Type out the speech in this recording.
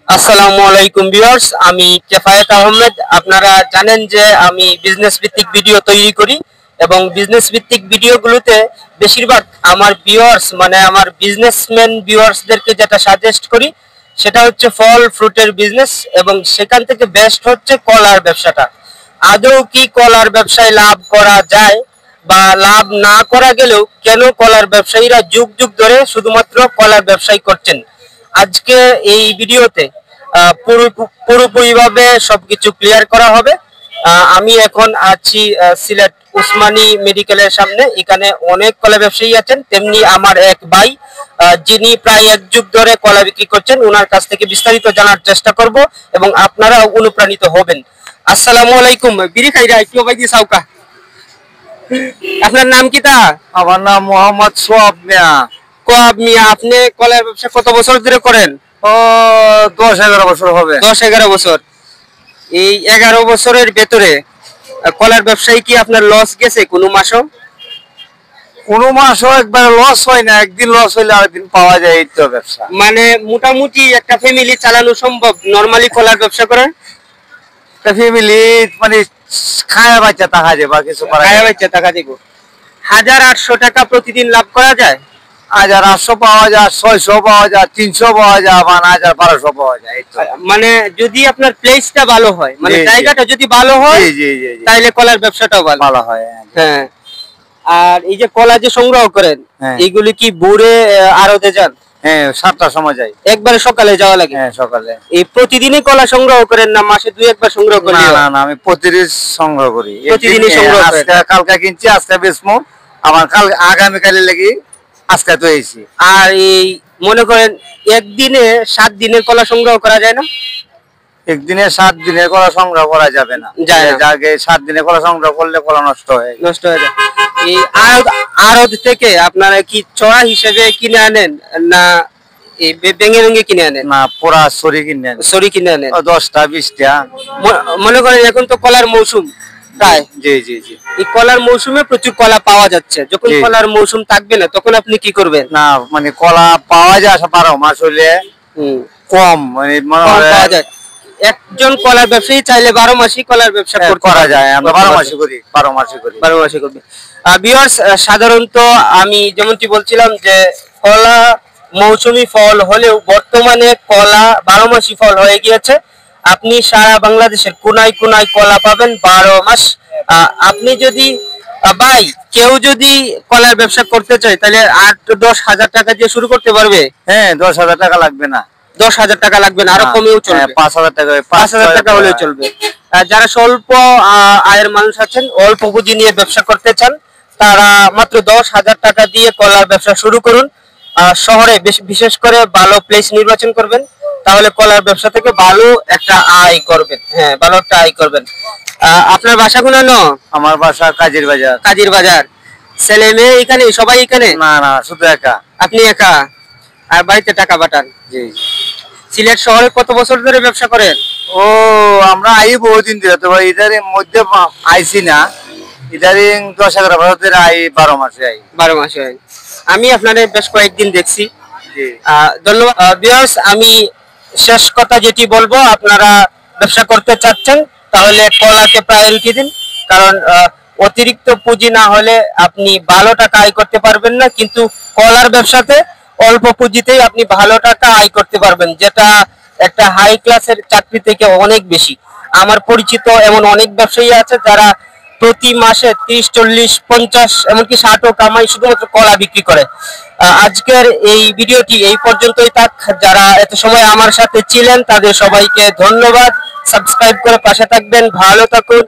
আসসালামু আলাইকুম ভিউয়ার্স, আমি কেফায়েত আহমেদ। আপনারা জানেন যে আমি বিজনেস ভিত্তিক ভিডিও তৈরি করি এবং বিজনেস ভিত্তিক ভিডিওগুলোতে বেশিরভাগ আমার ভিউয়ার্স মানে আমার বিজনেসম্যান ভিউয়ার্সদেরকে যেটা সাজেস্ট করি সেটা হচ্ছে ফল ফ্রুটের বিজনেস, এবং সেখান থেকে বেস্ট হচ্ছে কলার ব্যবসাটা। আদৌ কি কলার ব্যবসায় লাভ করা যায় বা লাভ না করা গেলেও কেন কলার ব্যবসায়ীরা যুগ যুগ ধরে শুধুমাত্র কলার ব্যবসায় করছেন, আজকে এই ভিডিওতে পুরোপুরিভাবে সবকিছু ক্লিয়ার করা হবে। আমি এখন আছি সিলেট উসমানী মেডিকেলের সামনে। এখানে অনেক কলা ব্যবসায়ী আছেন, তেমনি আমার এক ভাই যিনি প্রায় এক যুগ ধরে কলা বিক্রি করছেন, ওনার কাছ থেকে বিস্তারিত জানার চেষ্টা করব এবং আপনারা অনুপ্রাণিত হবেন। আসসালামু আলাইকুম। বিড়ি খাইরা একটু ভাই দিয়ে সাউকা। আপনার নাম কি? তা আমার নাম মোহাম্মদ সোয়াব মিয়া। কোয়াব মিয়া, আপনি কলার ব্যবসা কত বছর ধরে করেন? ও 10-11 বছর হবে। 10-11 বছর। এই 11 বছরের ভেতরে কলার ব্যবসায় কি আপনার লস গেছে কোনো মাসও? কোনো মাসও একবার লস হয় না, একদিন লস হইলে আরেকদিন পাওয়া যায়, এই তো ব্যবসা। মানে মোটামুটি একটা ফ্যামিলি চালানো সম্ভব নরমালি কলার ব্যবসা করে? একটা ফ্যামিলি মানে খায়া বাচ্চা টাকা যায় বা কিছু করা খায়া বাচ্চা টাকা দিব। 1800 টাকা প্রতিদিন লাভ করা যায়? 1800 পাওয়া যায়, 600 পাওয়া যায়, 300 পাওয়া যায়, 1200 পাওয়া যায়, এই তো। মানে যদি আপনার প্লেসটা ভালো হয়, মানে জায়গাটা যদি ভালো হয়, তাহলে কলার ব্যবসাটাও ভালো হয়। হ্যাঁ। আর এই যে কলা যে সংগ্রহ করেন, এইগুলি কি ভোরে আড়তে যান? হ্যাঁ, 7টার সময় যাই। একবারে সকালে যাওয়া লাগে? হ্যাঁ, সকালে। এই প্রতিদিনই কলা সংগ্রহ করেন না মাসে 2-1 সংগ্রহ করেন? না না, আমি প্রতিদিন সংগ্রহ করি। প্রতিদিনই সংগ্রহ করেন? আজকে কালকে কিনছি, আজকে বেচবো, আবার আগামী কালে লাগি আজকে তো এসেছি। আর এই মনে করেন একদিনে 7 দিনের কলা সংগ্রহ করা যায় না? একদিনে 7 দিনের কলা সংগ্রহ করা যাবে না। আগে 7 দিনের কলা সংগ্রহ করলে কলা নষ্ট হয়ে যায়। এই আড়ত থেকে আপনারা কি চড়া হিসেবে কিনে আনেন না এই ভেঙে ভেঙে কিনে আনেন? না, পুরা সরি কিনে আনেন। সরি কিনে আনেন 10টা 20টা। মনে করেন এখন তো কলার মৌসুম প্রায়। জি জি জি। এই কলার মৌসুমে প্রচুর কলা পাওয়া যাচ্ছে, যখন কলার মৌসুম থাকবে না তখন আপনি কি করবেন? না মানে কলা পাওয়া যায় 12 মাস হইলে কম, মানে পাওয়া যায়। একজন কলার ব্যবসায়ী চাইলে 12 মাসই কলার ব্যবসা করা যায়। আমরা 12 মাসই করি, 12 মাসই করি। 12 মাসই করবে। ভিউয়ার্স, সাধারণত আমি যেমনটি বলছিলাম যে কলা মৌসুমী ফল হলেও বর্তমানে কলা 12 মাসই ফল হয়ে গিয়েছে। আপনি সারা বাংলাদেশের কোনায় কোনায় কলা পাবেন 12 মাস। আপনি যদি ভাই কেউ যদি কলার ব্যবসা করতে চায় তাহলে 8-10 হাজার টাকা দিয়ে শুরু করতে পারবে? হ্যাঁ, 10,000 টাকা লাগবে না। 10,000 টাকা লাগবে না, আরো কমেও চলবে। 5,000 টাকা, 5,000 টাকা হলেও চলবে। যারা স্বল্প আয়ের মানুষ আছেন, অল্প পুঁজি নিয়ে ব্যবসা করতে চান, তারা মাত্র 10,000 টাকা দিয়ে কলার ব্যবসা শুরু করুন। শহরে বিশেষ করে ভালো প্লেস নির্বাচন করবেন, তাহলে কলার ব্যবসা থেকে ভালো একটা আয় করবেন। হ্যাঁ, ভালো একটা আয় করবেন। আপনার বাসা কোন? আমার বাসা কাজীর বাজার। কাজীর বাজার। ছেলে মেয়ে এখানে? সবাই এখানে? না না, শুধু একা। আপনি একা? আর বাড়িতে টাকা পাঠান? জি। সিলেট শহরে কত বছর ধরে ব্যবসা করেন? ও আমরা আই বহুদিন ধরে, তো ইদারিং মধ্যে আইছি না, ইদারিং 10-11 বছর ধরে আই, 12 মাসে আই। 12 মাসে আই। আমি আপনাদের বেশ কয়েকদিন দেখছি। ধন্যবাদ। ভিউয়ার্স, আমি শেষ কথা যেটি বলবো, আপনারা ব্যবসা করতে চাচ্ছেন তাহলে কলাকে প্রায়োরিটি দিন, কারণ অতিরিক্ত পুঁজি না হলে আপনি ভালো টাকা আয় করতে পারবেন না, কিন্তু কলার ব্যবসাতে অল্প পুঁজিতেই আপনি ভালো টাকা আয় করতে পারবেন, যেটা একটা হাই ক্লাসের চাকরি থেকে অনেক বেশি। আমার পরিচিত এমন অনেক ব্যবসায়ী আছে যারা প্রতি মাসে 30-40-50 এমনকি 60ও কামাই শুধুমাত্র কলা বিক্রি করে। আজকের এই ভিডিওটি এই পর্যন্তই থাক। যারা এত সময় আমার সাথে ছিলেন তাদের সবাইকে ধন্যবাদ। সাবস্ক্রাইব করে পাশে থাকবেন। ভালো থাকুন।